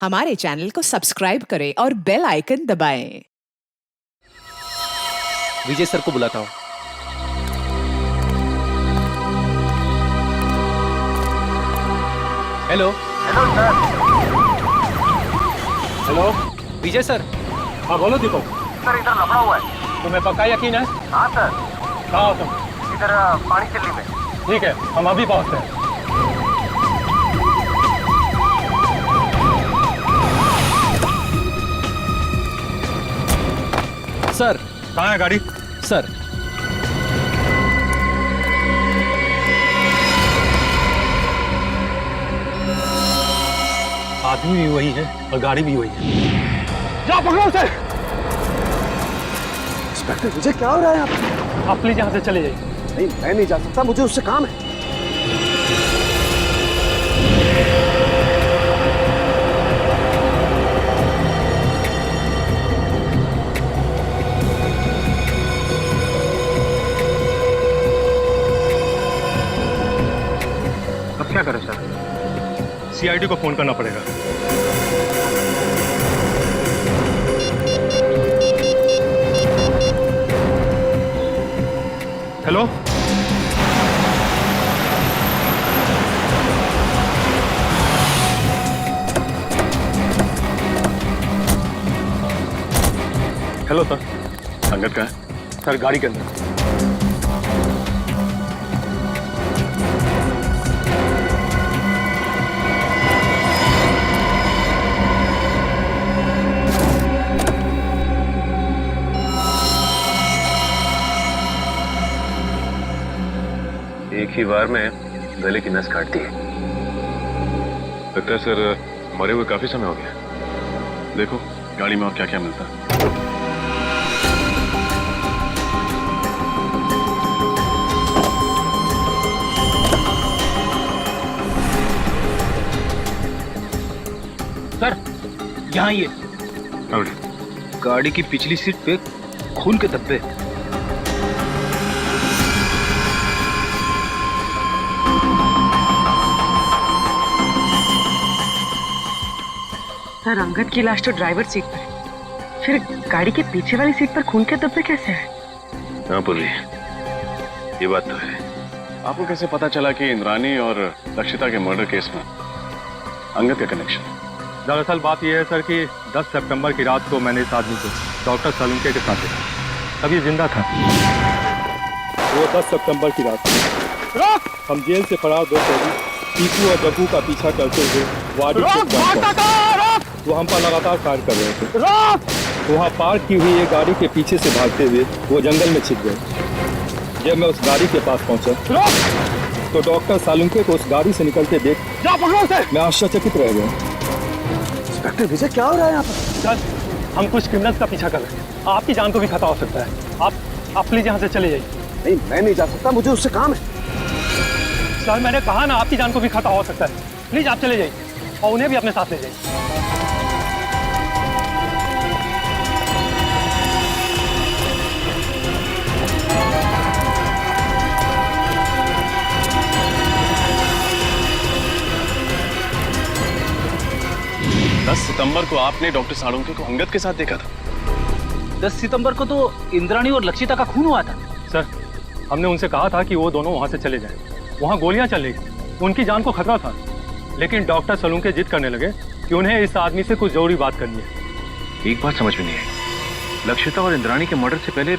हमारे चैनल को सब्सक्राइब करें और बेल आइकन दबाएं। विजय सर को बुलाता हूँ। Hello hello sir. हेलो विजय सर। हाँ बोलो दीपक। सर इधर लफड़ा हुआ है। तुम्हें पक्का यकीन है? हाँ सर। कहाँ हो तुम? इधर पानी चिल्ली में। ठीक है, हम अभी पहुँचते हैं। सर कहाँ है गाड़ी? सर आदमी भी वही है और गाड़ी भी वही है। जाओ पकड़ो उसे। इंस्पेक्टर मुझे क्या हो रहा है यहाँ पे? आप प्लीज यहाँ से चले जाइए। नहीं, मैं नहीं जा सकता, मुझे उससे काम है। अब क्या करें सर? सीआईडी को फोन करना पड़ेगा। Hello hello sir. अंगद कहाँ है? सर गाड़ी के अंदर। एक ही बार में गले की नस काट दी है। लगता है सर मरे हुए काफी समय हो गया। देखो गाड़ी में और क्या क्या मिलता है। सर यहाँ ये और गाड़ी की पिछली सीट पे खून के धब्बे। सर अंगद की लाश तो ड्राइवर सीट पर है, फिर गाड़ी के पीछे वाली सीट पर खून के धब्बे कैसे हैं? हाँ पूर्वी, ये बात तो है। आपको कैसे पता चला कि इंद्रानी और लक्षिता के मर्डर केस में अंगद का कनेक्शन? दरअसल बात यह है सर कि 10 सितंबर की रात को मैंने इस आदमी को डॉक्टर सलूंके के साथ देखा। तब ये जिंदा था। वो 10 सितंबर की रात हम जेल से फरार दो कैदी टीपू और जग्गू का पीछा करते हुए वाड़ी वो हम पर लगातार फायर कर रहे थे। वहाँ पार्क की हुई एक गाड़ी के पीछे से भागते हुए वो जंगल में छिप गए। जब मैं उस गाड़ी के पास पहुंचा तो डॉक्टर सालुंके को उस गाड़ी से निकलते देख मैं आश्चर्यचकित रह गया। इंस्पेक्टर विजय क्या हो रहा है यहाँ पर? सर हम कुछ क्रिमिनल्स का पीछा कर रहे हैं। आपकी जान को भी खतरा हो सकता है। आप प्लीज यहाँ से चले जाइए। नहीं, मैं नहीं जा सकता, मुझे उससे काम है। सर मैंने कहा ना, आपकी जान को भी खतरा हो सकता है। प्लीज आप चले जाइए और उन्हें भी अपने साथ ले जाइए। 10 सितंबर को आपने डॉक्टर सालुंके को अंगद के साथ देखा था। 10 सितंबर को तो इंद्राणी और लक्षिता का खून हुआ था। सर हमने उनसे कहा था कि वो दोनों वहाँ से चले जाएं। वहाँ गोलियाँ चल रही थी, उनकी जान को खतरा था। लेकिन डॉक्टर सलूंके जिद करने लगे कि उन्हें इस आदमी से कुछ जरूरी बात करनी है। एक बात समझ में नहीं आई, लक्षिता और इंद्राणी के मर्डर से पहले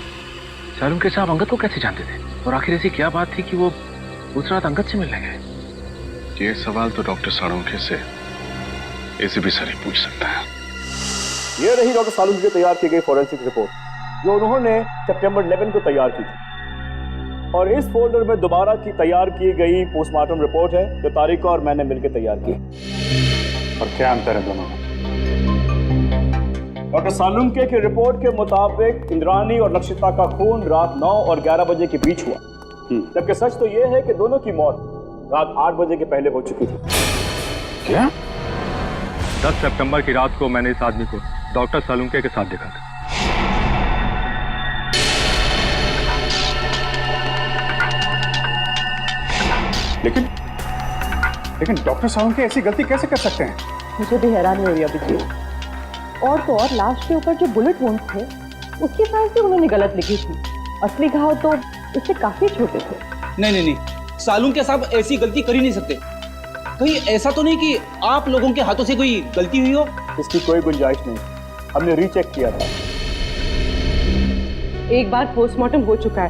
सालुंके साहब अंगद को कैसे जानते थे? और आखिर ऐसी क्या बात थी कि वो उस रात अंगद से मिलने गए? ये सवाल तो डॉक्टर सालुंके से एसीपी सर ही पूछ सकता है। ये रही डॉक्टर सालुंके की तैयार की गई फॉरेंसिक रिपोर्ट, जो उन्होंने सितंबर 11 को तैयार की थी। और इस फोल्डर में दोबारा की तैयार की गई पोस्टमार्टम रिपोर्ट है, जो तारिक और मैंने मिलकर तैयार की। और क्या अंतर है दोनों में? डॉक्टर सालुंके की रिपोर्ट के मुताबिक इंद्रानी और लक्षिता का खून रात 9 और 11 बजे के बीच हुआ, जबकि सच तो यह है कि दोनों की मौत रात 8 बजे के पहले हो चुकी थी। क्या? 10 सितंबर की रात को मैंने इस आदमी को डॉक्टर सलूंके के साथ देखा था। लेकिन डॉक्टर सालुंके ऐसी गलती कैसे कर सकते हैं? मुझे भी हैरानी हो रही है अभिजीत। और तो और लाश के ऊपर जो बुलेट वुंड थे उसकी साइज भी उन्होंने गलत लिखी थी। असली घाव तो इससे काफी छोटे थे। नहीं नहीं नहीं, सालून के साहब ऐसी गलती कर ही नहीं सकते। कहीं ऐसा तो नहीं कि आप लोगों के हाथों से कोई गलती हुई हो? इसकी कोई गुंजाइश नहीं, हमने रीचेक किया था। एक बार पोस्टमार्टम हो चुका है,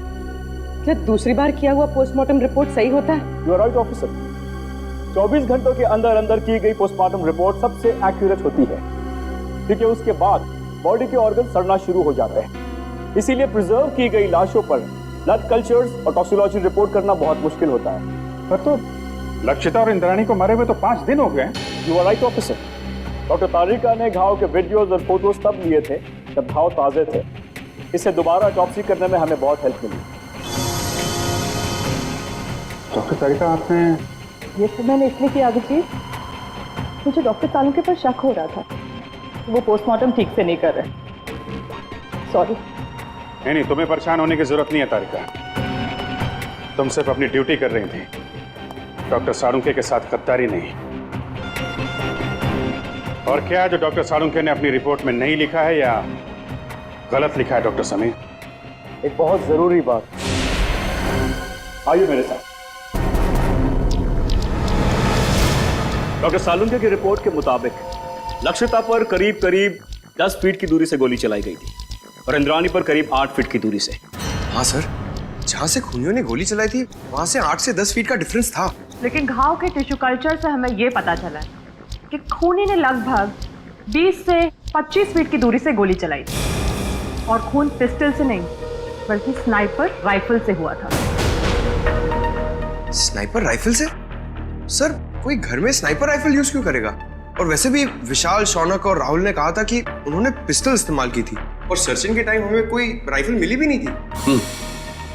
क्या दूसरी बार किया हुआ पोस्टमार्टम रिपोर्ट सही होता है? यू आर राइट ऑफिसर, 24 घंटों के अंदर अंदर की गई पोस्टमार्टम रिपोर्ट सबसे एक्यूरेट होती है, क्योंकि उसके बाद बॉडी के ऑर्गन सड़ना शुरू हो जाते हैं। इसीलिए प्रिजर्व की गई लाशों पर ब्लड कल्चर्स और टॉक्सिकोलॉजी रिपोर्ट करना बहुत मुश्किल होता है। पर तो लक्षिता और इंद्राणी को मरे हुए तो 5 दिन हो गए। You are right officer, doctor Tarika ने घाव के वीडियोज और फोटोज तब लिए थे जब घाव ताजे थे। इसे दोबारा ऑटोप्सी करने में हमें बहुत हेल्प मिली। डॉक्टर तारिका, आपने ये सब मैंने इसलिए किया अभिजीत, मुझे डॉक्टर सालुंके पर शक हो रहा था, वो पोस्टमार्टम ठीक से नहीं कर रहे। सॉरी। नहीं, तुम्हें परेशान होने की जरूरत नहीं है तारिका। तुम सिर्फ अपनी ड्यूटी कर रही थी, डॉक्टर सालुंके के साथ गद्दारी नहीं। और क्या जो डॉक्टर सालुंके ने अपनी रिपोर्ट में नहीं लिखा है या गलत लिखा है डॉक्टर समीर? एक बहुत जरूरी बात, आइए मेरे साथ। डॉक्टर सालुंके की रिपोर्ट के मुताबिक लक्षिता पर करीब 10 फीट की दूरी से गोली चलाई गई थी और इंद्राणी पर करीब 8 फीट की दूरी से। हाँ सर, जहाँ से खूनियों ने गोली चलाई थी वहाँ से 8 से 10 फीट का डिफरेंस था। लेकिन घाव के टिश्यू कल्चर से हमें ये पता चला कि खूनी ने लगभग 20 से 25 फीट की दूरी से गोली चलाई थी और खून पिस्टल से नहीं बल्कि स्नाइपर राइफल से हुआ था। स्नाइपर राइफल से? सर, कोई घर में स्नाइपर राइफल यूज क्यों करेगा? और वैसे भी विशाल, शौनक और राहुल ने कहा था कि उन्होंने पिस्टल इस्तेमाल की थी और सर्चिंग के टाइम हमें कोई राइफल मिली भी नहीं थी।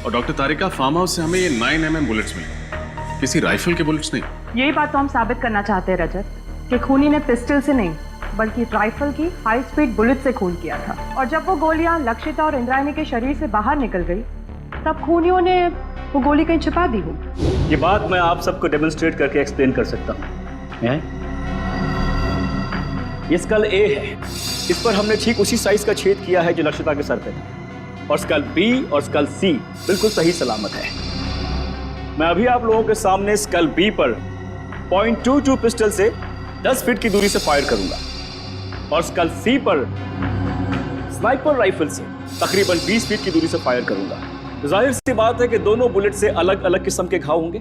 और डॉक्टर तारिका, फार्म हाउस से हमें ये 9mm बुलेट्स मिले, किसी राइफल के बुलेट्स नहीं। यही बात तो हम साबित करना चाहते हैं रजत, कि खूनी ने पिस्टल से नहीं बल्कि राइफल की हाई स्पीड बुलेट से खून किया था। और जब वो गोलियां लक्षिता और इंद्राणी के शरीर से बाहर निकल गई तब खूनियों ने वो गोली कहीं छिपा दी हो। ये बात मैं आप सबको डेमोन्स्ट्रेट करके एक्सप्लेन कर सकता हूँ। ये स्कल ए है, इस पर हमने ठीक उसी साइज का छेद किया है जो लक्षिता के सर पे था। और स्कल बी और स्कल सी बिल्कुल सही सलामत है। मैं अभी आप लोगों के सामने स्कल बी पर .22 पिस्टल से 10 फीट की दूरी से फायर करूंगा और स्कल सी पर स्नाइपर राइफल से तकरीबन 20 फीट की दूरी से फायर करूंगा। तो जाहिर सी बात है कि दोनों बुलेट से अलग अलग किस्म के घाव होंगे।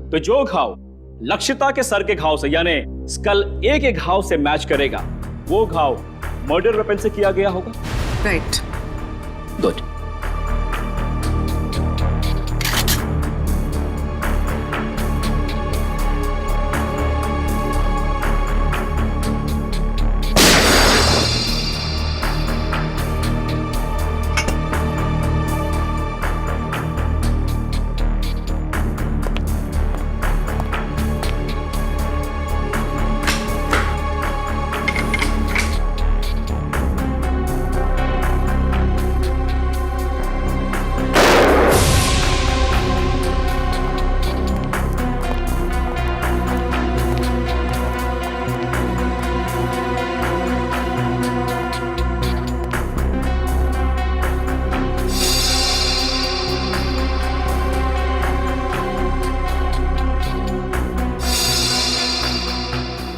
तो जो घाव लक्षिता के सर के घाव से यानी स्कल ए के घाव से मैच करेगा वो घाव मर्डर वेपन से किया गया होगा। राइट। गुड।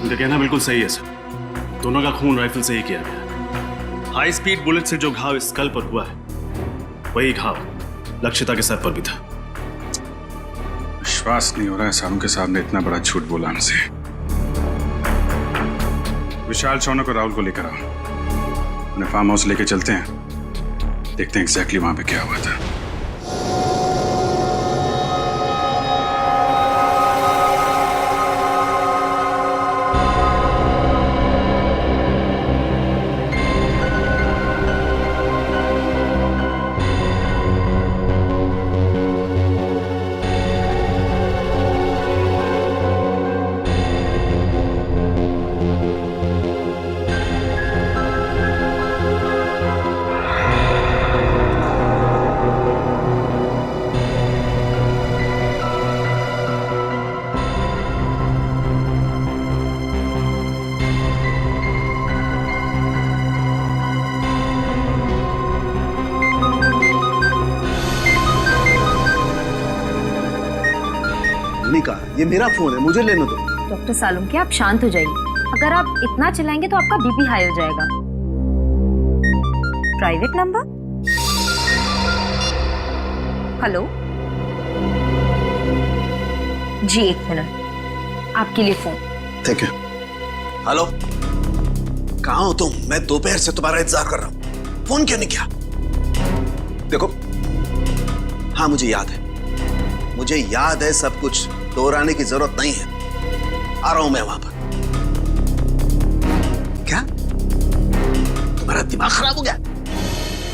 उनका कहना बिल्कुल सही है सर, दोनों का खून राइफल से ही किया गया। हाई स्पीड बुलेट से जो घाव स्कल पर हुआ है वही घाव लक्षिता के सर पर भी था। विश्वास नहीं हो रहा है सालुंके साहब ने इतना बड़ा झूठ बोला हमसे। विशाल, शौनक और राहुल को लेकर आओ, उन्हें फार्म हाउस लेके चलते हैं, देखते हैं एग्जैक्टली वहां पे क्या हुआ था। ये मेरा फोन है, मुझे लेने दो। डॉक्टर सालुंके, आप शांत हो जाइए। अगर आप इतना चिल्लाएंगे तो आपका बीपी हाई हो जाएगा। Private number? हेलो जी, 1 मिनट, आपके लिए फोन। Thank you. हेलो, कहाँ हो तुम? मैं दोपहर से तुम्हारा इंतजार कर रहा हूँ, फोन क्यों नहीं किया? देखो, हाँ मुझे याद है सब कुछ, दोहराने की जरूरत नहीं है। आ रहा हूं मैं वहां पर। क्या तुम्हारा दिमाग खराब हो गया?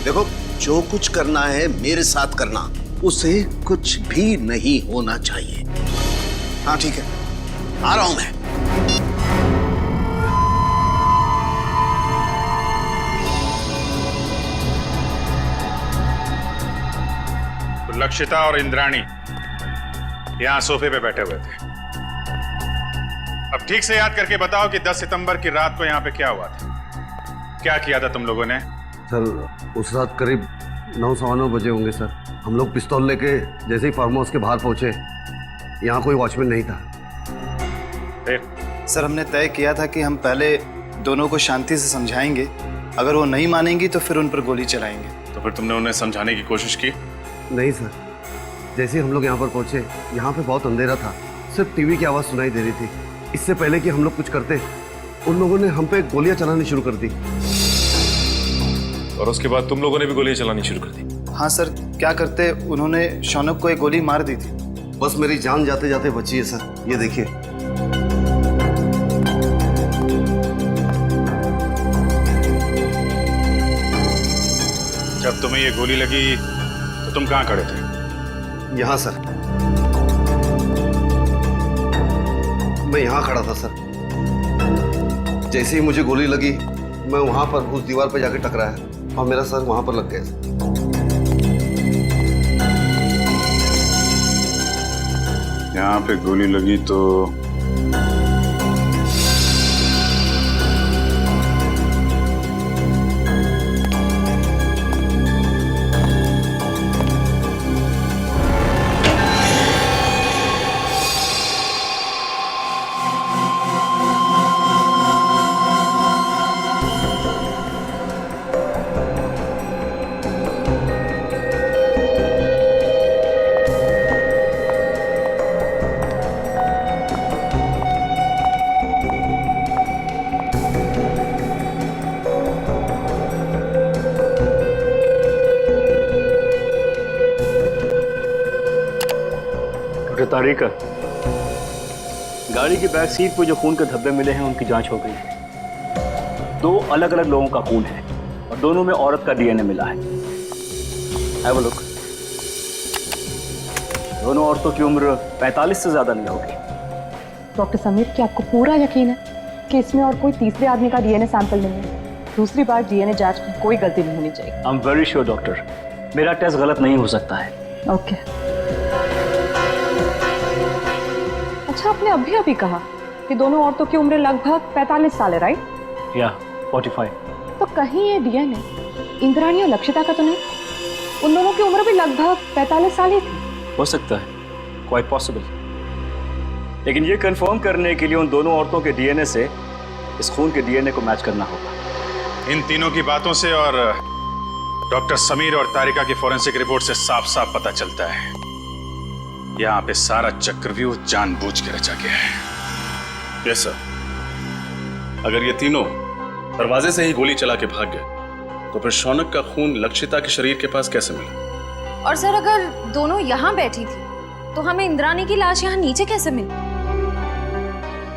देखो, जो कुछ करना है मेरे साथ करना, उसे कुछ भी नहीं होना चाहिए। हाँ ठीक है, आ रहा हूं मैं। तो लक्षिता और इंद्राणी यहां सोफे पे बैठे हुए थे। अब ठीक से याद करके बताओ कि 10 सितंबर की रात को यहाँ पे क्या हुआ था, क्या किया था तुम लोगों ने? सर, उस रात करीब 9-9:15 बजे होंगे सर। हम लोग पिस्तौल लेके जैसे ही फार्म हाउस के बाहर पहुंचे, यहाँ कोई वॉचमैन नहीं था। सर, हमने तय किया था कि हम पहले दोनों को शांति से समझाएंगे, अगर वो नहीं मानेंगी तो फिर उन पर गोली चलाएंगे। तो फिर तुमने उन्हें समझाने की कोशिश की? नहीं सर, जैसे ही हम लोग यहाँ पर पहुंचे, यहाँ पे बहुत अंधेरा था, सिर्फ टीवी की आवाज़ सुनाई दे रही थी। इससे पहले कि हम लोग कुछ करते, उन लोगों ने हम पे गोलियां चलानी शुरू कर दी। और उसके बाद तुम लोगों ने भी गोलियां चलानी शुरू कर दी? हाँ सर, क्या करते, उन्होंने शौनक को एक गोली मार दी थी। बस मेरी जान जाते जाते बची है सर, ये देखिए। जब तुम्हें ये गोली लगी तो तुम कहाँ खड़े थे? यहाँ सर, मैं यहाँ खड़ा था सर। जैसे ही मुझे गोली लगी, मैं वहां पर उस दीवार पर जाके टकराया और मेरा सर वहां पर लग गया। यहाँ पे गोली लगी तो तारीका, गाड़ी की बैक सीट पर जो खून के धब्बे मिले हैं उनकी जांच हो गई है। 2 अलग अलग लोगों का खून है और दोनों में औरत का डीएनए मिला है। Have a look. दोनों औरतों की उम्र 45 से ज्यादा नहीं होगी। डॉक्टर समीर, क्या आपको पूरा यकीन है कि इसमें और कोई तीसरे आदमी का डीएनए सैंपल नहीं है? दूसरी बार डीएनए जांच में कोई गलती नहीं होनी चाहिए। I am very sure doctor, मेरा टेस्ट गलत नहीं हो सकता है। ओके। अच्छा, आपने अभी कहा कि दोनों औरतों की उम्र लगभग 45 साल है, राइट? या 45। तो कहीं ये डीएनए इंद्राणी और लक्षिता का तो नहीं? उन दोनों की उम्र भी लगभग 45 साल ही थी। हो सकता है, क्वाइट पॉसिबल। लेकिन ये कंफर्म करने के लिए उन दोनों औरतों के डीएनए से इस खून के डीएनए को मैच करना होगा। इन तीनों की बातों से और डॉक्टर समीर और तारिका की फॉरेंसिक रिपोर्ट से साफ साफ पता चलता है, यहाँ पे सारा चक्रव्यूह जानबूझ के रचा गया है। Yes sir. अगर ये तीनों दरवाजे से ही गोली चला के भाग गए, तो फिर शौनक का खून लक्षिता के शरीर के पास कैसे मिला? और सर, अगर दोनों यहाँ बैठी थी तो हमें इंद्राणी की लाश यहाँ नीचे कैसे मिली?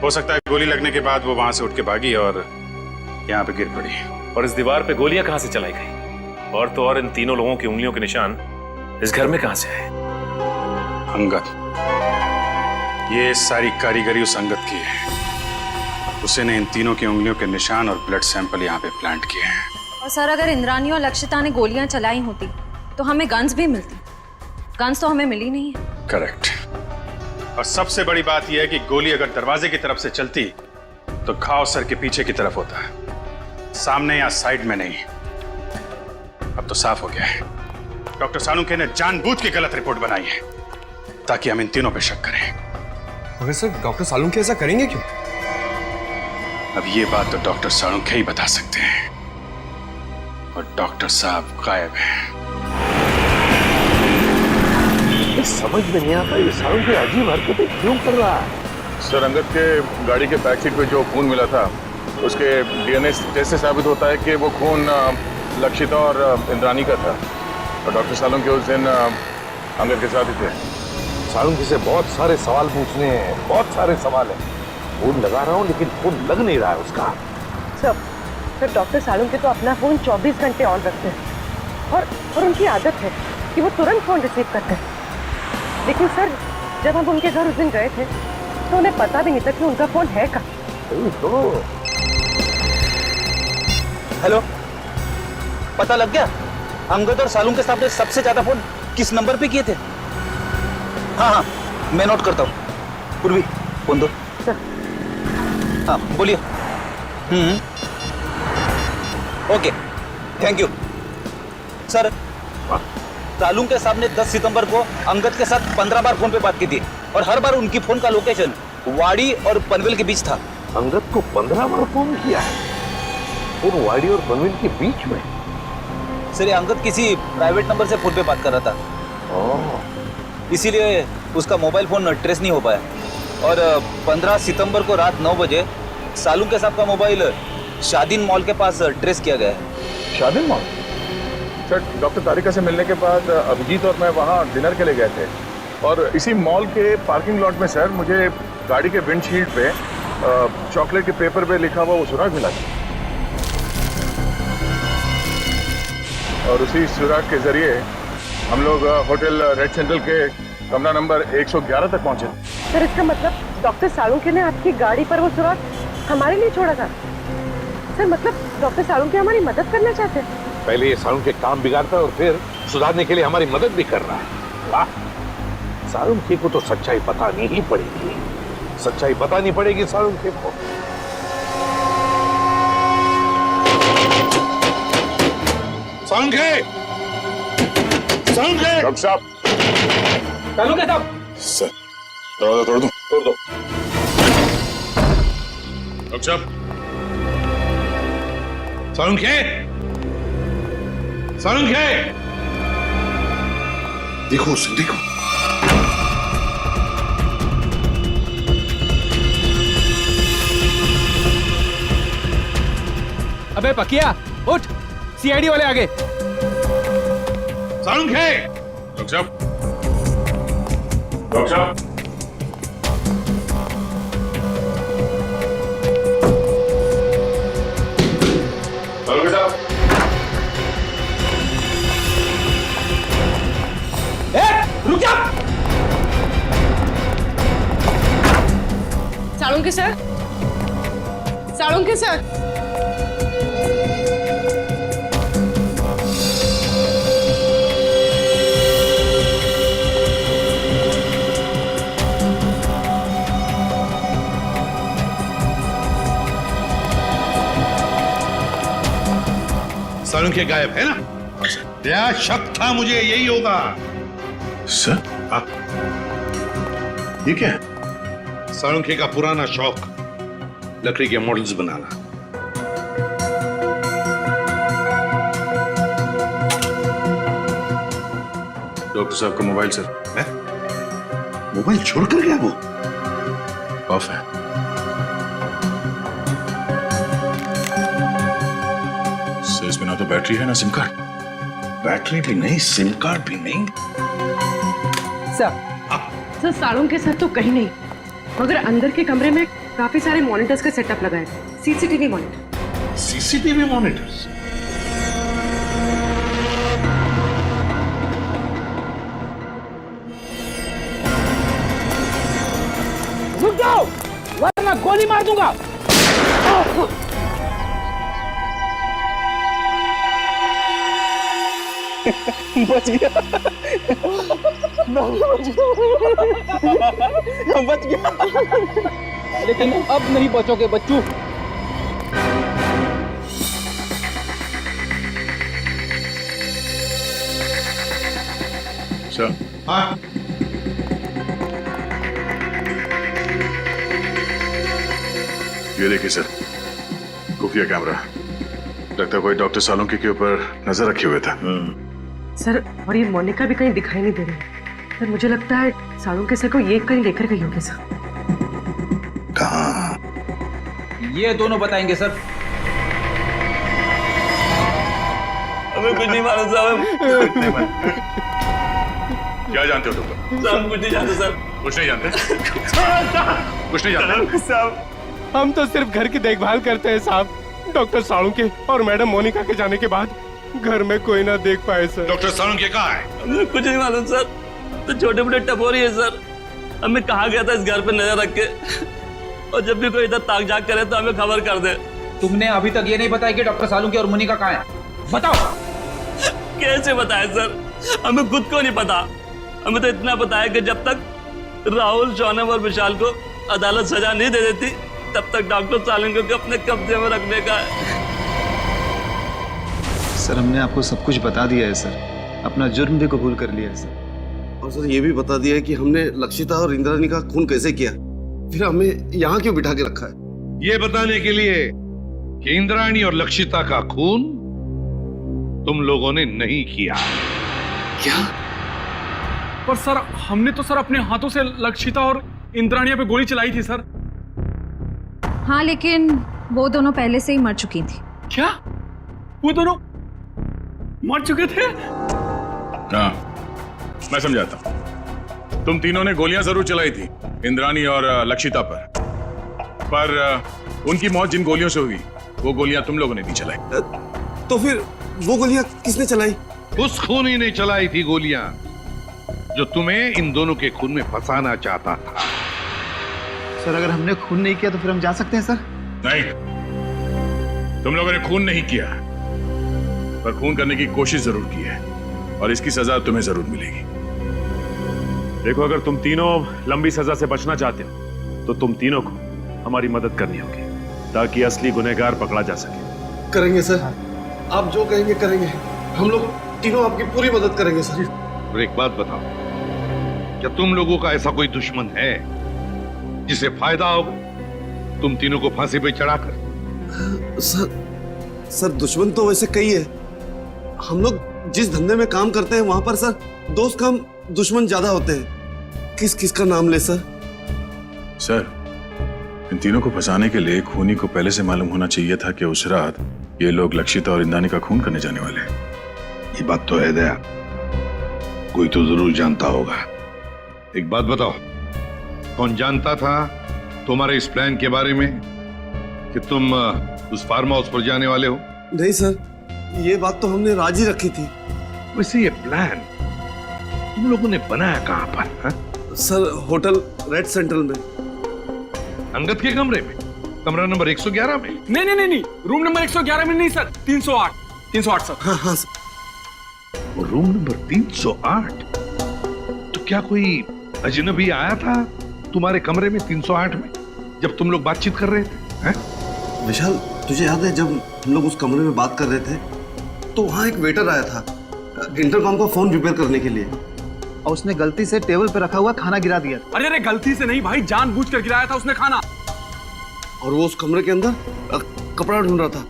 हो सकता है गोली लगने के बाद वो वहां से उठ के भागी और यहाँ पे गिर पड़ी। और इस दीवार पे गोलियां कहां से चलाई गई? और तो और इन तीनों लोगों की उंगलियों के निशान इस घर में कहां से आए? अंगद, ये सारी कारीगरी उस अंगद की है। उसी ने इन तीनों की उंगलियों के निशान और ब्लड सैंपल यहाँ पे प्लांट किए हैं। और सर, अगर इंद्राणी और लक्षिता ने गोलियां चलाई होती तो हमें गन्स भी मिलती। गन्स तो हमें मिली नहीं है। करेक्ट। और सबसे बड़ी बात यह है कि गोली अगर दरवाजे की तरफ से चलती तो घाव सर के पीछे की तरफ होता है, सामने या साइड में नहीं। अब तो साफ हो गया है, डॉक्टर सालुंके ने जानबूझ के गलत रिपोर्ट बनाई है ताकि हम इन तीनों पे शक करें। मगर सर डॉक्टर सालुंखे ऐसा करेंगे क्यों? अब ये बात तो डॉक्टर सालुंखे ही बता सकते हैं, और डॉक्टर साहब गायब हैं। समझ में नहीं आता ये सालुंखे अजीब हरकतें क्यों कर रहा है। सर, अंगद के गाड़ी के बैक सीट पे जो खून मिला था उसके डीएनए टेस्ट से साबित होता है कि वो खून लक्षिता और इंद्राणी का था, और डॉक्टर सालुंखे उस दिन अंगद के साथ ही थे। सालुंखे से बहुत सारे सवाल पूछने हैं, बहुत सारे सवाल हैं। फोन लगा रहा हूँ लेकिन फोन लग नहीं रहा है उसका। सर डॉक्टर सालुंखे तो अपना फोन 24 घंटे ऑन रखते हैं और उनकी आदत है कि वो तुरंत फोन रिसीव करते हैं। लेकिन सर जब हम उनके घर उस दिन गए थे तो उन्हें पता भी नहीं था कि उनका फोन है कहाँ। हेलो, पता लग गया अंगद और सालुंखे साहब ने सबसे ज्यादा फोन किस नंबर पे किए थे? हाँ, मैं नोट करता हूँ। पूर्वी फोन दो। हाँ बोलिए। Okay, thank you sir. Salunkhe साहब ने 10 सितंबर को अंगद के साथ 15 बार फोन पे बात की थी, और हर बार उनकी फोन का लोकेशन वाड़ी और पनवेल के बीच था। अंगद को 15 बार फोन किया है और वाड़ी और पनवेल के बीच में? सर, ये अंगद किसी प्राइवेट नंबर से फोन पे बात कर रहा था, इसीलिए उसका मोबाइल फोन ट्रेस नहीं हो पाया। और 15 सितंबर को रात 9 बजे सालुंखे साहब का मोबाइल शादीन मॉल के पास ट्रेस किया गया है। शादीन मॉल? सर, डॉक्टर तारिका से मिलने के बाद अभिजीत और मैं वहाँ डिनर के लिए गए थे, और इसी मॉल के पार्किंग लॉट में सर मुझे गाड़ी के विंडशील्ड पे चॉकलेट के पेपर पे लिखा हुआ वो सुराग मिला था, और उसी सुराग के जरिए हम लोग होटल रेड सेंट्रल के कमरा नंबर 111 तक पहुंचे। सर इसका मतलब डॉक्टर सालुंखे ने आपकी गाड़ी पर वो सुराग हमारे लिए छोड़ा था। सर मतलब डॉक्टर सालुंखे हमारी मदद करना चाहते हैं। पहले ये सालुंखे काम बिगाड़ता है और फिर सुधारने के लिए हमारी मदद भी कर रहा है। वाह, सालुंखे को तो सच्चाई बतानी ही पड़ेगी, सच्चाई बतानी पड़ेगी सालुंखे को। सालुंखे! सालुंखे! डॉक्टर साहब! सालुंखे साहब! सर, दरवाजा तोड़ दूं? तोड़ दो। डॉक्टर साहब! सालुंखे! सालुंखे! देखो उसे, देखो। अबे पकिया, उठ, सीआईडी वाले आगे। सालुंखे! डॉक्टर साहब! डॉक्टर साहब! सालुंखे साहब! रुक जा! Salunkhe sir, Salunkhe sir. सालुंखे गायब है ना? क्या शक था मुझे यही होगा। सर? ये क्या है? सालुंखे का पुराना शौक, लकड़ी के मॉडल्स बनाना। डॉक्टर साहब का मोबाइल सर। है? मोबाइल छोड़कर गया वो? ऑफ है। सर, इसमें ना तो बैटरी है ना सिम कार्ड। बैटरी भी नहीं, सिम कार्ड भी नहीं। सर सालुंखे सर तो कहीं नहीं, मगर अंदर के कमरे में काफी सारे मॉनिटर्स का सेटअप लगा है। CCTV monitor. CCTV monitors? रुक जाओ, वरना गोली मार दूंगा। बच गया। बच गया, लेकिन अब नहीं बचोगे बच्चू। सर, हाँ? ये देखिए सर, खुफिया कैमरा। लगता है कोई डॉक्टर सालुंके के ऊपर नजर रखे हुए था। सर, और ये मोनिका भी कहीं दिखाई नहीं दे रही। सर, मुझे लगता है सालुंके सर को ये कहीं लेकर गई होगी सर। कहाँ? ये दोनों बताएंगे सर। हमें कुछ नहीं मालूम साहब। क्या जानते हो तुम? साहब कुछ नहीं जानते सर। कुछ नहीं जानते? कुछ नहीं जानते? साहब, हम तो सिर्फ घर की देखभाल करते हैं साहब। डॉक्टर सालुंके और मैडम मोनिका के जाने के बाद घर में कोई ना देख पाए सर। डॉक्टर सालुंके कहाँ है? हमें कुछ नहीं मालूम सर। तो छोटे मोटे टपोरी है सर। हमें कहा गया था इस घर पे नजर रख के, और जब भी कोई इधर ताक झाक करे तो हमें खबर कर दे। तुमने अभी तक ये नहीं बताया कि डॉक्टर सालुंके और मोनिका कहाँ है? बताओ। कैसे बताए सर? हमें खुद को नहीं पता। हमें तो इतना पता है कि जब तक राहुल, शौनम और विशाल को अदालत सजा नहीं दे देती, तब तक डॉक्टर सालुंके को अपने कब्जे में रखने का है। सर, हमने आपको सब कुछ बता दिया है सर। अपना जुर्म भी कबूल कर लिया है सर। और सर ये भी बता दिया है कि हमने लक्षिता और इंद्राणी का खून कैसे किया, फिर हमें यहाँ क्यों बिठा के रखा है। ये बताने के लिए कि इंद्राणी और लक्षिता का खून तुम लोगों ने नहीं किया। क्या? पर सर, हमने तो सर अपने हाथों से लक्षिता और इंद्राणी पे गोली चलाई थी सर। हाँ, लेकिन वो दोनों पहले से ही मर चुकी थी। क्या? वो दोनों मर चुके थे? हाँ, मैं समझाता हूं। तुम तीनों ने गोलियां जरूर चलाई थी इंद्राणी और लक्षिता पर उनकी मौत जिन गोलियों से हुई, वो गोलियां तुम लोगों ने भी चलाई। तो फिर वो गोलियां किसने चलाई? उस खूनी ने चलाई थी गोलियां जो तुम्हें इन दोनों के खून में फंसाना चाहता था। सर, अगर हमने खून नहीं किया तो फिर हम जा सकते हैं सर? नहीं, तुम लोगों ने खून नहीं किया, पर खून करने की कोशिश जरूर की है, और इसकी सजा तुम्हें जरूर मिलेगी। देखो, अगर तुम तीनों लंबी सजा से बचना चाहते हो तो तुम तीनों को हमारी मदद करनी होगी, ताकि असली गुनहगार पकड़ा जा सके। करेंगे सर, आप जो कहेंगे करेंगे। हम लोग तीनों आपकी पूरी मदद करेंगे सर। और एक बात बताओ, क्या तुम लोगों का ऐसा कोई दुश्मन है जिसे फायदा होगा तुम तीनों को फांसी पे चढ़ाकर? सर दुश्मन तो वैसे कई है। हम लोग जिस धंधे में काम करते हैं वहां पर सर दोस्त कम दुश्मन ज्यादा होते हैं। किस किस का नाम ले सर? सर, इन तीनों को फंसाने के लिए खूनी को पहले से मालूम होना चाहिए था कि उस रात ये लोग लक्षिता और इंद्राणी का खून करने जाने वाले हैं। ये बात तो है दया, कोई तो जरूर जानता होगा। एक बात बताओ, कौन जानता था तुम्हारे इस प्लान के बारे में कि तुम उस फार्म हाउस पर जाने वाले हो? नहीं सर, ये बात तो हमने राजी रखी थी। वैसे ये प्लान तुम लोगों ने बनाया कहां पर? हा? सर, होटल रेड सेंट्रल में। अंगद के कमरे में? कमरा नंबर 111 में? नहीं, रूम नंबर 111 में नहीं सर, 308 सर। हाँ सर। वो रूम नंबर 308? तो क्या कोई अजनबी आया था तुम्हारे कमरे में 308 में जब तुम लोग बातचीत कर रहे थे? विशाल, तुझे याद है जब हम लोग उस कमरे में बात कर रहे थे तो वहाँ एक वेटर आया था इंटरकॉम का फोन रिपेयर करने के लिए, और उसने गलती से टेबल पर रखा हुआ खाना गिरा दिया। अरे गलती से नहीं भाई, जानबूझकर गिराया था उसने खाना। और वो उस कमरे के अंदर कपड़ा ढूंढ रहा था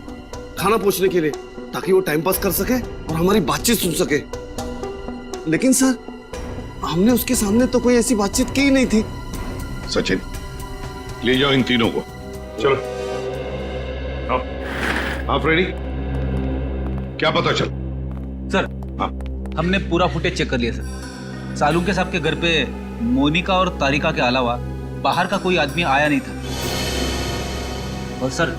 खाना पोंछने के लिए, ताकि वो टाइम पास कर सके और हमारी बातचीत सुन सके। लेकिन सर, हमने उसके सामने तो कोई ऐसी बातचीत की ही नहीं थी। सचिन, ले जाओ इन तीनों को। चलो, आप रेडी? क्या पता चल? सर, हमने पूरा फुटेज चेक कर लिया सर। सालुंके साहब के घर पे मोनिका और तारिका के अलावा बाहर का कोई आदमी आया नहीं था। और सर,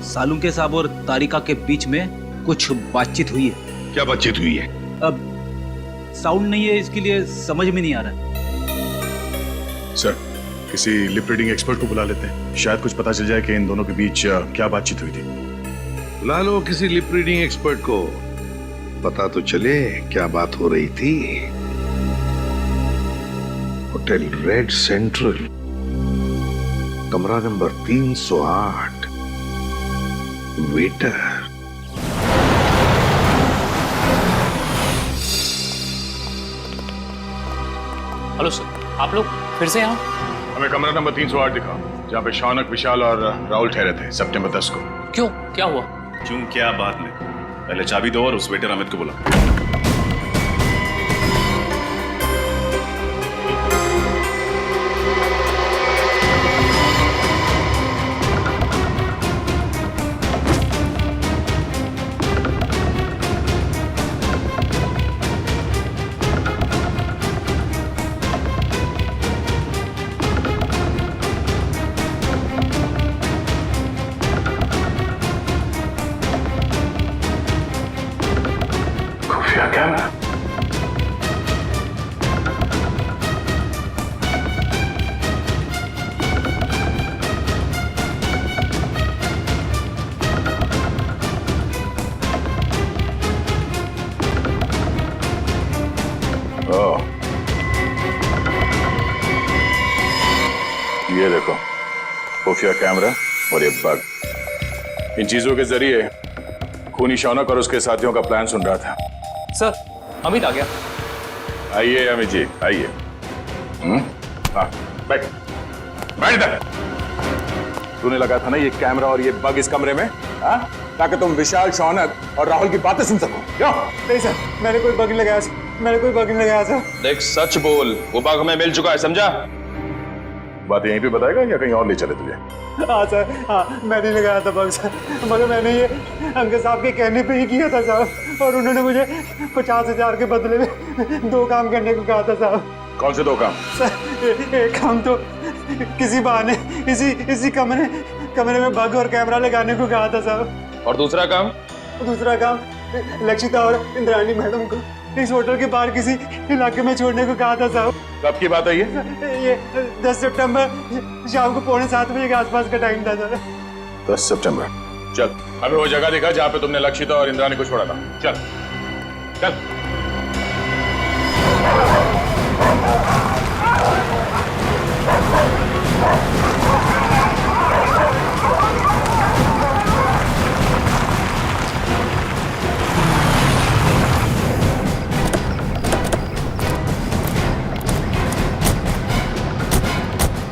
सालुंके साहब और तारिका के बीच में कुछ बातचीत हुई है। क्या बातचीत हुई है? अब साउंड नहीं है, इसके लिए समझ में नहीं आ रहा है। सर, किसी लिप रीडिंग एक्सपर्ट को बुला लेते हैं, शायद कुछ पता चल जाए कि इन दोनों के बीच क्या बातचीत हुई थी। बुला लो किसी लिप रीडिंग एक्सपर्ट को, पता तो चले क्या बात हो रही थी। होटल रेड सेंट्रल, कमरा नंबर 308, वेटर। हेलो सर, आप लोग फिर से यहाँ? हमें कमरा नंबर 308 दिखाओ। जहाँ पे शौनक, विशाल और राहुल ठहरे थे सितंबर 10 को। क्यों, क्या हुआ? क्यों क्या बात में, पहले चाबी दो और उस वेटर अमित को बुला। कैमरा ये देखो, खुफिया कैमरा और ये बग। इन चीजों के जरिए खूनी शौनक और उसके साथियों का प्लान सुन रहा था। सर, अमित आ गया। आइए अमित जी, आइए। हाँ, बैठ बैठ इधर। तूने लगा था ना ये कैमरा और ये बग इस कमरे में, हाँ? ताकि तुम विशाल, शौनक और राहुल की बातें सुन सको। क्यों? नहीं सर, मैंने कोई बग नहीं लगाया सर, मैंने कोई बग नहीं लगाया सर। देख, सच बोल, वो बग हमें मिल चुका है, समझा? बात यहीं पे बताएगा या कहीं और ले चले तुझे? हाँ सर, हाँ, मैं नहीं लगाया था बग सर, मगर मैंने ये अंकल साहब के कहने पे ही किया था साहब, और उन्होंने मुझे 50,000 के बदले में 2 काम करने को कहा था साहब। कौन से 2 काम? सर, एक काम तो किसी बहाने इसी कमरे में बग और कैमरा लगाने को कहा था साहब। और दूसरा काम? दूसरा काम लक्षिता और इंद्राणी मैडम को इस होटल के बाहर किसी इलाके में छोड़ने को कहा था साहब। कब की बात है ये 10 सितंबर शाम को 6:45 बजे के आसपास का टाइम था सर। 10 सितंबर। चल, हमें वो जगह दिखा जहाँ पे तुमने लक्षिता और इंद्राणी को छोड़ा था। चल चल।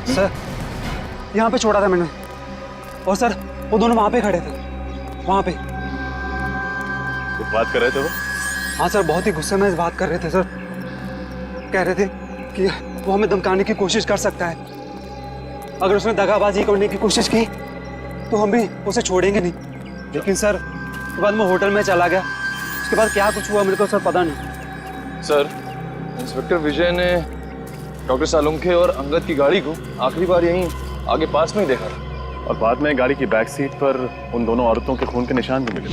सर, यहाँ पे छोड़ा था मैंने, और सर वो दोनों वहाँ पे खड़े थे, वहाँ पे। कुछ बात कर रहे थे वो? हाँ सर, बहुत ही गुस्से में इस बात कर रहे थे सर। कह रहे थे कि वो हमें धमकाने की कोशिश कर सकता है, अगर उसने दगाबाजी करने की कोशिश की तो हम भी उसे छोड़ेंगे नहीं। लेकिन सर बाद में होटल में चला गया, उसके बाद क्या कुछ हुआ मेरे को सर पता नहीं। सर, इंस्पेक्टर विजय ने डॉक्टर सालुंखे और अंगद की गाड़ी को आखिरी बार यहीं आगे पास में ही देखा था, और बाद में गाड़ी की बैक सीट पर उन दोनों औरतों के खून के निशान भी मिले।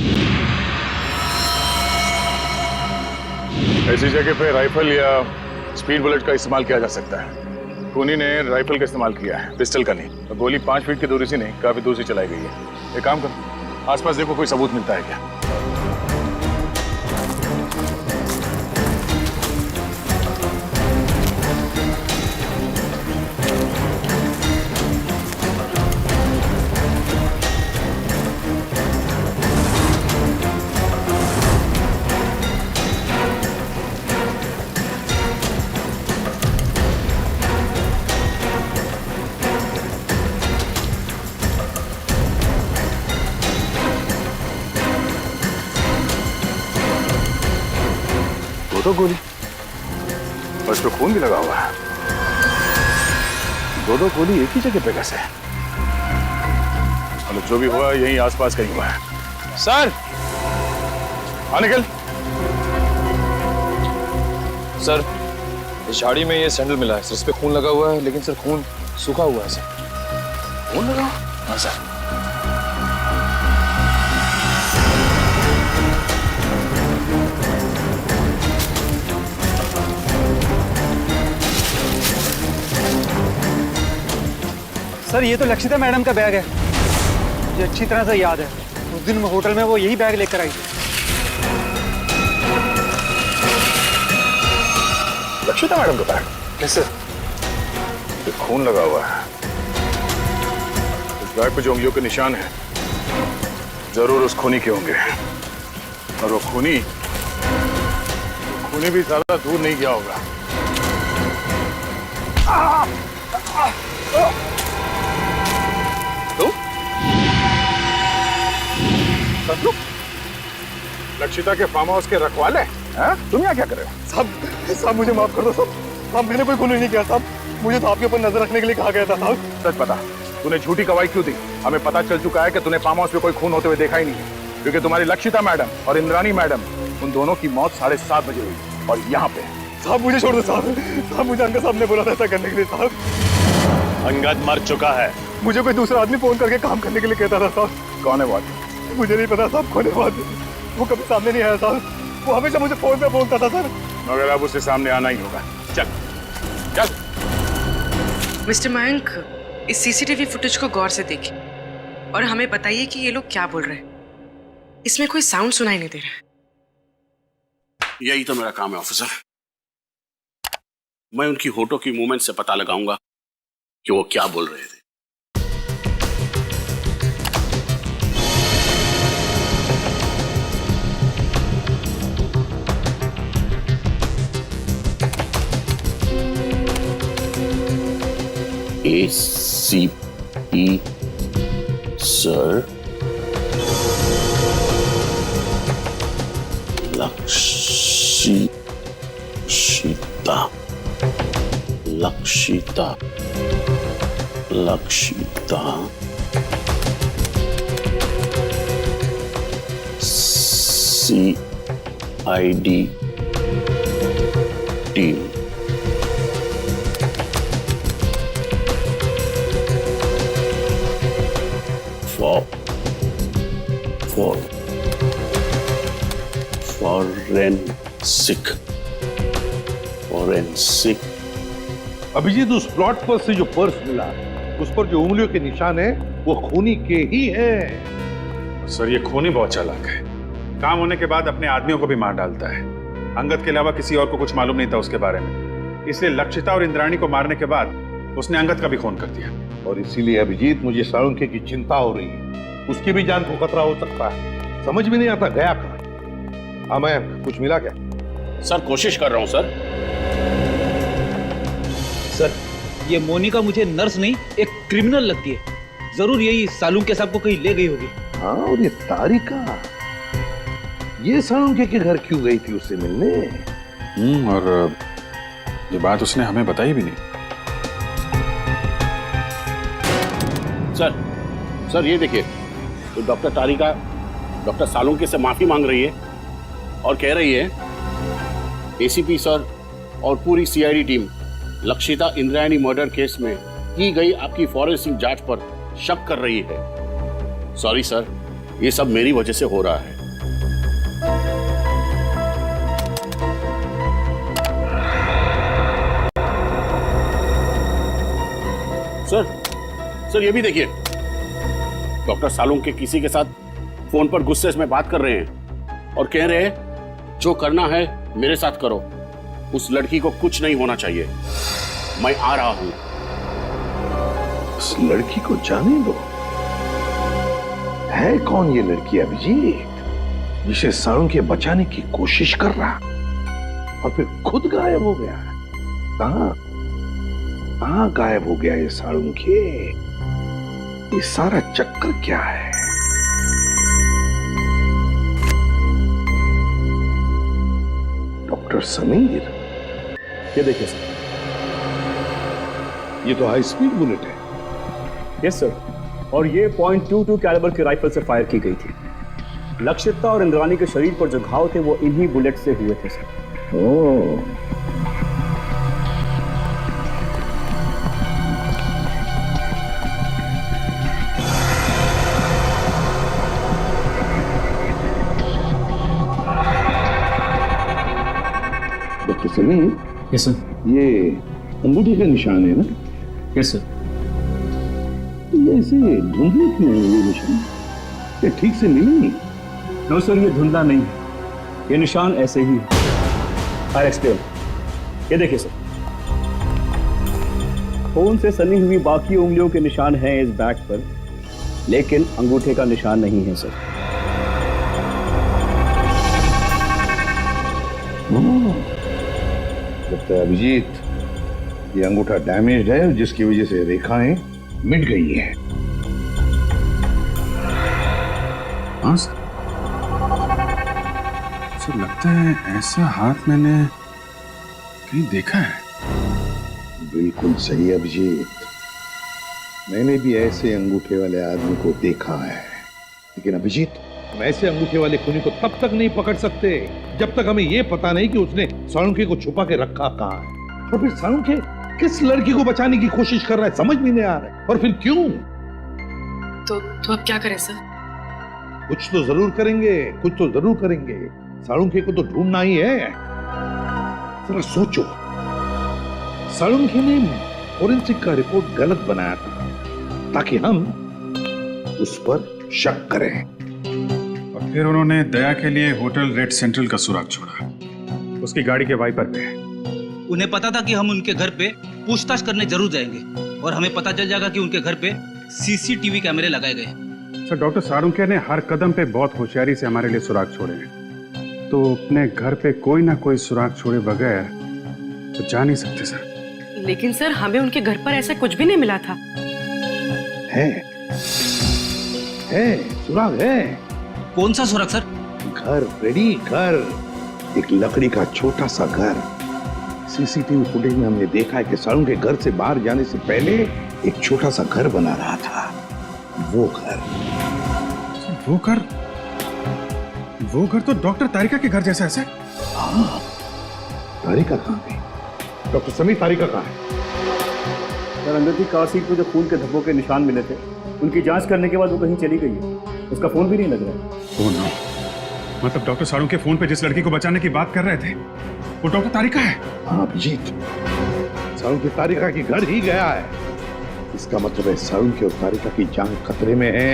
ऐसी जगह पे राइफल या स्पीड बुलेट का इस्तेमाल किया जा सकता है। खूनी ने राइफल का इस्तेमाल किया है, पिस्टल का नहीं। तो गोली 5 फीट की दूरी से नहीं, काफी दूर से चलाई गई है। एक काम करो, आसपास देखो कोई सबूत मिलता है क्या। तो गोली और इस पे खून भी लगा हुआ है। 2 गोली एक ही जगह पे कैसे? मतलब जो भी हुआ यहीं आसपास कहीं हुआ है। सर, निकल। सर, इस झाड़ी में ये सैंडल मिला है सर, इस पे खून लगा हुआ है, लेकिन सर खून सूखा हुआ है सर। खून लगा? हाँ सर। सर, ये तो लक्षिता मैडम का बैग है, मुझे अच्छी तरह से याद है। उस दिन होटल में वो यही बैग लेकर आई थी। लक्षिता मैडम का बैग? कैसे? खून लगा हुआ है। इस बैग पे जो उंगलियों के निशान हैं, जरूर उस खूनी के होंगे। और वो खूनी भी ज्यादा दूर नहीं गया होगा। बदलू? लक्षिता के फार्म हाउस के रखवाले हैं? तुम यहाँ क्या कर रहे हो? साहब मुझे माफ कर दो साहब, मैंने कोई खून नहीं किया साहब, मुझे तो आपके ऊपर नजर रखने के लिए कहा गया था साहब। सच बता, तूने झूठी गवाही क्यों दी? हमें पता चल चुका है कि तूने फार्म हाउस में कोई खून होते हुए देखा ही नहीं है, क्योंकि तुम्हारी लक्षिता मैडम और इंद्राणी मैडम, उन दोनों की मौत 7:30 बजे हुई और यहाँ पे। साहब मुझे छोड़ दो साहब, मुझे अंगद साहब ने बोला था ऐसा करने के लिए साहब। अंगद मर चुका है। मुझे कोई दूसरा आदमी फोन करके काम करने के लिए कहता था साहब। कौन है वो? मुझे नहीं पता साहब, कौन है वो कभी सामने नहीं आया साहब, वो हमेशा मुझे फोन पे बोलता था सर। मगर अब उसे सामने आना ही होगा। चल चल। मिस्टर मयंक, इस सीसीटीवी फुटेज को गौर से देखिए और हमें बताइए कि ये लोग क्या बोल रहे हैं। इसमें कोई साउंड सुनाई नहीं दे रहा है। यही तो मेरा काम है ऑफिसर। मैं उनकी होठों की मूवमेंट से पता लगाऊंगा कि वो क्या बोल रहे थे। ACP sir, Lakshita CID team. Forensic. Abhijeet, उस प्लॉट पर से जो पर्स मिला, उस पर जो उंगलियों के निशान है वो खूनी के ही हैं। सर, ये खूनी बहुत चालाक है। काम होने के बाद अपने आदमियों को भी मार डालता है। अंगद के अलावा किसी और को कुछ मालूम नहीं था उसके बारे में, इसलिए लक्षिता और इंद्राणी को मारने के बाद उसने अंगद का भी खून कर दिया। और इसीलिए अभिजीत, मुझे साळुंखे की चिंता हो रही है, उसकी भी जान को खतरा हो सकता है। समझ में नहीं आता गया कहाँ। हाँ मैं, कुछ मिला क्या? सर कोशिश कर रहा हूं सर। सर, ये मोनिका मुझे नर्स नहीं, एक क्रिमिनल लगती है। जरूर यही साळुंखे साहब को कहीं ले गई होगी। हाँ, और ये तारिका, ये साळुंखे के घर क्यों गई थी उससे मिलने? और ये बात उसने हमें बताई भी नहीं। सर ये देखिए, तो डॉक्टर तारिका डॉक्टर साळुंखे से माफी मांग रही है और कह रही है ACP सर और पूरी CID team Lakshita Indrayani murder case में की गई आपकी फॉरेंसिक जांच पर शक कर रही है। सॉरी सर, ये सब मेरी वजह से हो रहा है। सर ये भी देखिए, डॉक्टर साळुंखे किसी के साथ फोन पर गुस्से में बात कर रहे हैं और कह रहे हैं जो करना है मेरे साथ करो, उस लड़की को कुछ नहीं होना चाहिए, मैं आ रहा हूं। उस लड़की को जाने दो। है कौन ये लड़की अभिजीत, जिसे साळुंखे बचाने की कोशिश कर रहा और फिर खुद गायब हो गया? कहां गायब हो गया ये साळुंखे? ये सारा चक्कर क्या है? डॉक्टर समीर, ये देखिए सर, ये तो हाई स्पीड बुलेट है। यस सर, और ये .22 कैलिबर की राइफल से फायर की गई थी। लक्षिता और इंद्राणी के शरीर पर जो घाव थे वो इन्हीं बुलेट से हुए थे sir. Oh, doctor Sameer. Yes sir. ये अंगूठे का निशान है ना? Yes sir. ये ऐसे धुंधले क्यों है ये निशान? ये ठीक से मिले नहीं? नो सर, ये धुंधला नहीं है, ये निशान ऐसे ही है। I explain. ये देखिए सर, खून से सनी हुई बाकी उंगलियों के निशान हैं इस बैग पर, लेकिन अंगूठे का निशान नहीं है सर। लगता है अभिजीत, ये अंगूठा डैमेज है, जिसकी वजह से रेखाएं मिट गई हैं। हाँ सर, सर लगता है ऐसा हाथ मैंने कहीं देखा है। बिल्कुल सही अभिजीत, मैंने भी ऐसे अंगूठे वाले आदमी को देखा है। लेकिन अभिजीत, हम ऐसे अंगूठे वाले खूनी को तब तक नहीं पकड़ सकते जब तक हमें यह पता नहीं कि उसने साळुंखे को छुपा के रखा कहाँ है, और फिर साळुंखे किस लड़की को बचाने की कोशिश कर रहा है समझ में नहीं आ रहा है, और फिर क्यों। तो अब क्या करें सर? कुछ तो जरूर करेंगे, कुछ तो जरूर करेंगे। साळुंखे को तो ढूंढना ही है। जरा सोचो, साळुंखे ने फोरेंसिक का रिपोर्ट गलत बनाया था ताकि हम उस पर शक करें, और फिर उन्होंने दया के लिए होटल रेड सेंट्रल का सुराग छोड़ा, उसकी गाड़ी के वाइपर पे। उन्हें पता था कि हम उनके घर पे पूछताछ करने जरूर जाएंगे और हमें पता चल जाएगा कि उनके घर पे सीसीटीवी कैमरे लगाए गए हैं। सर डॉक्टर साळुंखे ने हर कदम पे बहुत होशियारी से हमारे लिए सुराग छोड़े हैं, तो अपने घर पे कोई ना कोई सुराग छोड़े बगैर तो जा नहीं सकते सर। लेकिन सर हमें उनके घर पर ऐसा कुछ भी नहीं मिला था। है सुराग है। कौन सा सुराग सर? घर रेडी, घर, एक लकड़ी का छोटा सा घर। सीसीटीवी फुटेज में हमने देखा है कि साळुंखे घर से बाहर जाने से पहले एक छोटा सा घर बना रहा था। वो घर तो डॉक्टर तारिका के घर जैसा है सर। हाँ, तारिका कहाँ है? डॉक्टर समीर, तारिका कहाँ है? सर अंदर की कार सीट पे जो खून के धब्बों के निशान मिले थे, उनकी जांच करने के बाद वो कहीं चली गई है। उसका फोन भी नहीं लग रहा है। ओह नो, मतलब डॉक्टर साळुंखे फोन पे जिस लड़की को बचाने की बात कर रहे थे वो डॉक्टर तारिका है। हाँ अभिजीत, साळुंखे तारिका के घर ही गया है। इसका मतलब है साळुंखे और तारिका की जान खतरे में है।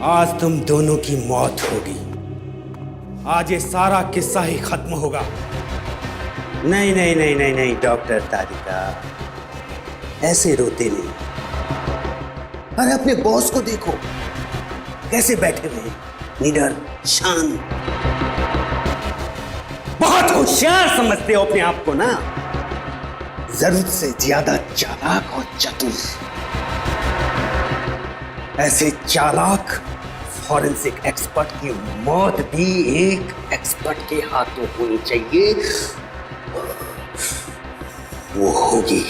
आज तुम दोनों की मौत होगी। आज ये सारा किस्सा ही खत्म होगा। नहीं नहीं नहीं नहीं नहीं डॉक्टर तारिका, ऐसे रोते नहीं। अरे अपने बॉस को देखो, कैसे बैठे हुए हैं, निडर, शांत। बहुत होशियार समझते हो अपने आप को ना, जरूरत से ज्यादा चालाक और चतुर। ऐसे चालाक फॉरेंसिक एक्सपर्ट की मौत भी एक एक्सपर्ट के हाथों होनी चाहिए। वो होगी।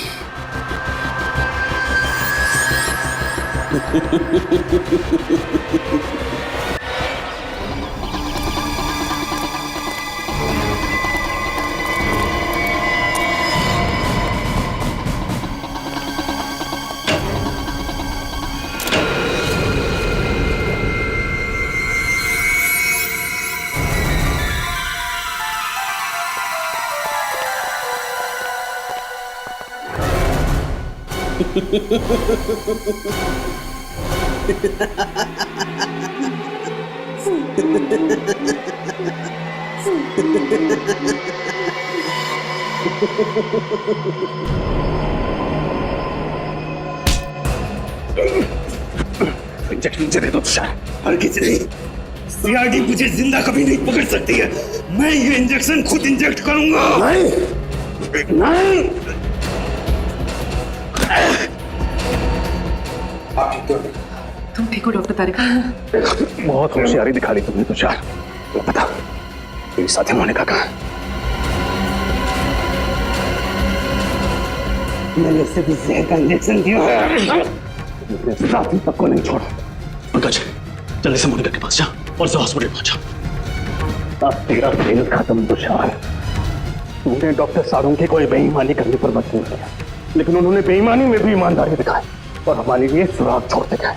इंजेक्शन मुझे दे दो तुषार, और किसी नहीं। सीआईडी मुझे जिंदा कभी नहीं पकड़ सकती है। मैं ये इंजेक्शन खुद इंजेक्ट करूंगा। नहीं नहीं। तुम ठीक हो डॉक्टर तारिका? बहुत होशियारी दिखा ली तुमने तुषार। बता मेरी साथी मोनिका कहाँ? मैंने उसे भी जहर का इंजेक्शन दिया है। अपने साथी तक को नहीं छोड़ा। पंकज जल्दी से मोनिका के पास जा और उसे हॉस्पिटल पहुंचा। अब तेरा खेल खत्म तुषार। तूने डॉक्टर साळुंखे को बेईमानी करने पर मजबूर किया, लेकिन उन्होंने बेईमानी में भी ईमानदारी दिखाई और हमारे लिए सुराग छोड़ते गए।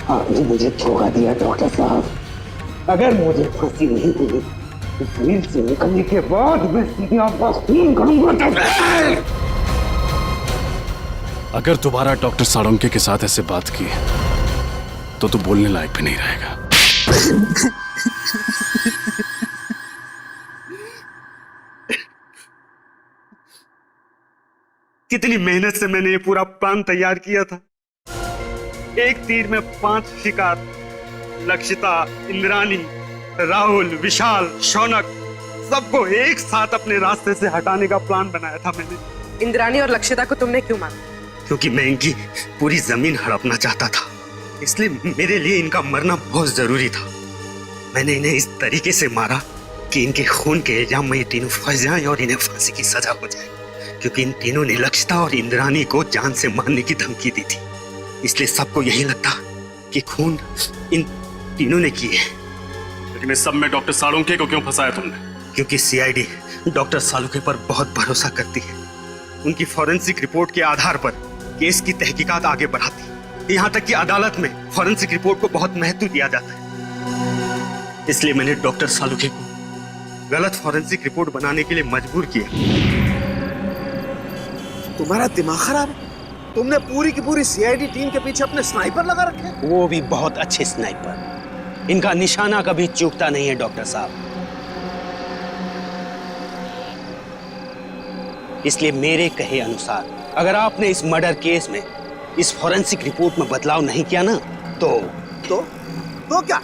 आपने मुझे धोखा दिया डॉक्टर साहब। अगर मुझे फांसी नहीं हुई तो जेल से निकलने के बाद मैं सीधे आपका खून करूंगा। अगर दोबारा डॉक्टर साळुंखे के साथ ऐसे बात की तो तू बोलने लायक भी नहीं रहेगा। कितनी मेहनत से मैंने ये पूरा प्लान तैयार किया था, एक तीर में 5 शिकार। लक्षिता, इंद्राणी, राहुल, विशाल, शौनक, सबको एक साथ अपने रास्ते से हटाने का प्लान बनाया था मैंने। इंद्राणी और लक्षिता को तुमने क्यों मारा? क्योंकि मैं इनकी पूरी जमीन हड़पना चाहता था, इसलिए मेरे लिए इनका मरना बहुत जरूरी था। मैंने इन्हें इस तरीके से मारा कि इनके खून के इल्जाम में ये तीनों फंस जाएं और इन्हें फांसी की सजा हो जाए, क्योंकि इन तीनों ने लक्षिता और इंद्राणी को जान से मारने की धमकी दी थी। इसलिए सबको यही लगता कि खून इन तीनों ने किए। लेकिन इस सब में डॉक्टर साळुंखे को क्यों फंसाया तुमने? क्योंकि सीआईडी डॉक्टर साळुंखे पर बहुत भरोसा करती है। उनकी फॉरेंसिक रिपोर्ट के आधार पर केस की तहकीकात आगे बढ़ाती है। यहाँ तक कि अदालत में फॉरेंसिक रिपोर्ट को बहुत महत्व दिया जाता है। इसलिए मैंने डॉक्टर साळुंखे को गलत फॉरेंसिक रिपोर्ट बनाने के लिए मजबूर किया। तुम्हारा दिमाग खराब है? तुमने पूरी की पूरी सीआईडी टीम के पीछे अपने स्नाइपर लगा रखे? वो भी बहुत अच्छे स्नाइपर। इनका निशाना कभी चूकता नहीं है डॉक्टर साहब। इसलिए मेरे कहे अनुसार अगर आपने इस मर्डर केस में इस फॉरेंसिक रिपोर्ट में बदलाव नहीं किया ना तो क्या?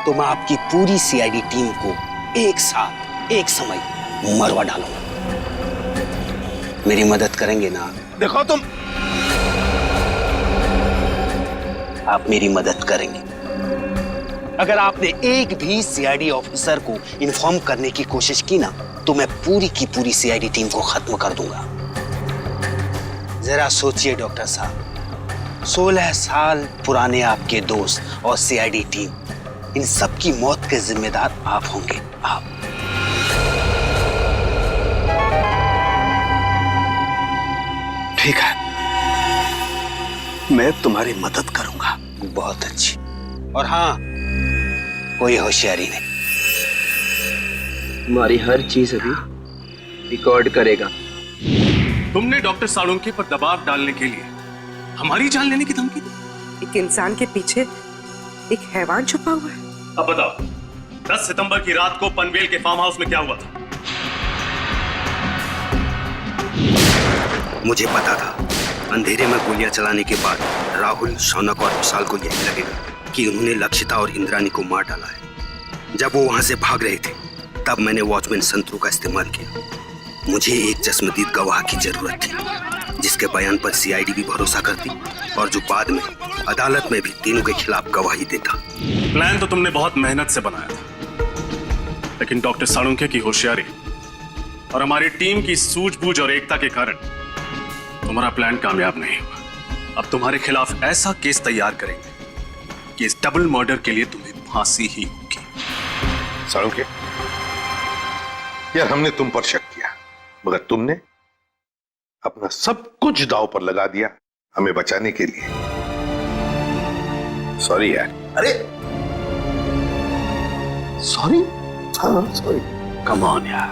तो मैं आपकी पूरी सीआईडी टीम को एक साथ एक समय मरवा डालूंगा। मेरी मदद करेंगे ना? देखो तुम, आप मेरी मदद करेंगे। अगर आपने एक भी सीआईडी ऑफिसर को इन्फॉर्म करने की कोशिश की ना तो मैं पूरी की पूरी सीआईडी टीम को खत्म कर दूंगा। जरा सोचिए डॉक्टर साहब, 16 साल पुराने आपके दोस्त और सीआईडी टीम, इन सब की मौत के जिम्मेदार आप होंगे। आप ठीक है, मैं तुम्हारी मदद करूंगा। बहुत अच्छी। और हाँ, कोई होशियारी नहीं। तुम्हारी हर चीज अभी रिकॉर्ड करेगा। तुमने डॉक्टर साळुंखे पर दबाव डालने के लिए हमारी जान लेने की धमकी दी। एक इंसान के पीछे एक हैवान छुपा हुआ है। अब बताओ, 10 सितंबर की रात को पनवेल के फार्म हाउस में क्या हुआ था? मुझे पता था अंधेरे में गोलियां चलाने के बाद राहुल, शौनक और विशाल को यही लगेगा कि उन्होंने लक्षिता और इंद्राणी को मार डाला है। जब वो वहां से भाग रहे थे तब मैंने वॉचमैन संतरू का इस्तेमाल किया। मुझे एक चश्मदीद गवाह की जरूरत थी जिसके बयान पर सीआईडी भी भरोसा करती और जो बाद में अदालत में भी तीनों के खिलाफ गवाही देता। प्लान तो तुमने बहुत मेहनत से बनाया था, लेकिन डॉक्टर साळुंखे की होशियारी और हमारी टीम की सूझबूझ और एकता के कारण तुम्हारा प्लान कामयाब नहीं हुआ। अब तुम्हारे खिलाफ ऐसा केस तैयार करेंगे कि इस डबल मर्डर के लिए तुम्हें फांसी ही होगी। साळुंखे, यार हमने तुम पर शक किया, मगर तुमने अपना सब कुछ दांव पर लगा दिया हमें बचाने के लिए। सॉरी यार। अरे सॉरी? हाँ सॉरी। कम ऑन यार।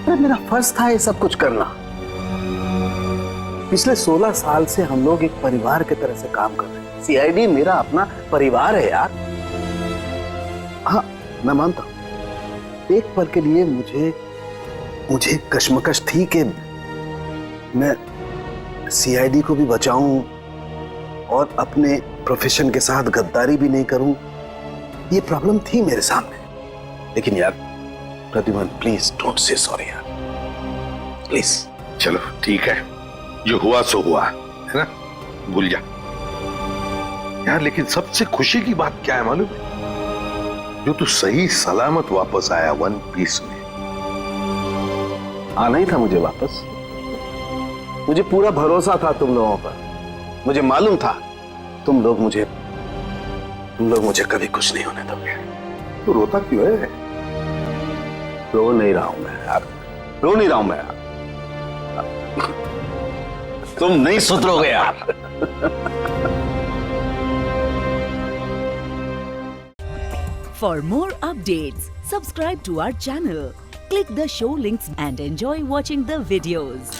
अरे मेरा फर्ज था ये सब कुछ करना। पिछले 16 साल से हम लोग एक परिवार की तरह से काम कर रहे हैं। सीआईडी मेरा अपना परिवार है यार। हाँ मैं मानता हूं, एक पल के लिए मुझे कश्मकश थी कि मैं सीआईडी को भी बचाऊं और अपने प्रोफेशन के साथ गद्दारी भी नहीं करूं। ये प्रॉब्लम थी मेरे सामने। लेकिन यार Pradyuman, please don't say sorry यार, प्लीज। चलो ठीक है, जो हुआ सो हुआ, है ना, भूल जा यार। लेकिन सबसे खुशी की बात क्या है मालूम है? जो तू सही सलामत वापस आया वन पीस में। आना ही था मुझे वापस। मुझे पूरा भरोसा था तुम लोगों पर। मुझे मालूम था तुम लोग मुझे कभी कुछ नहीं होने दोगे। तू रोता क्यों है? रो नहीं रहा हूं मैं यार, रो नहीं रहा हूं मैं यार। तुम नहीं सुधरोगे यार। For more updates, subscribe to our channel, click the show links and enjoy watching the videos.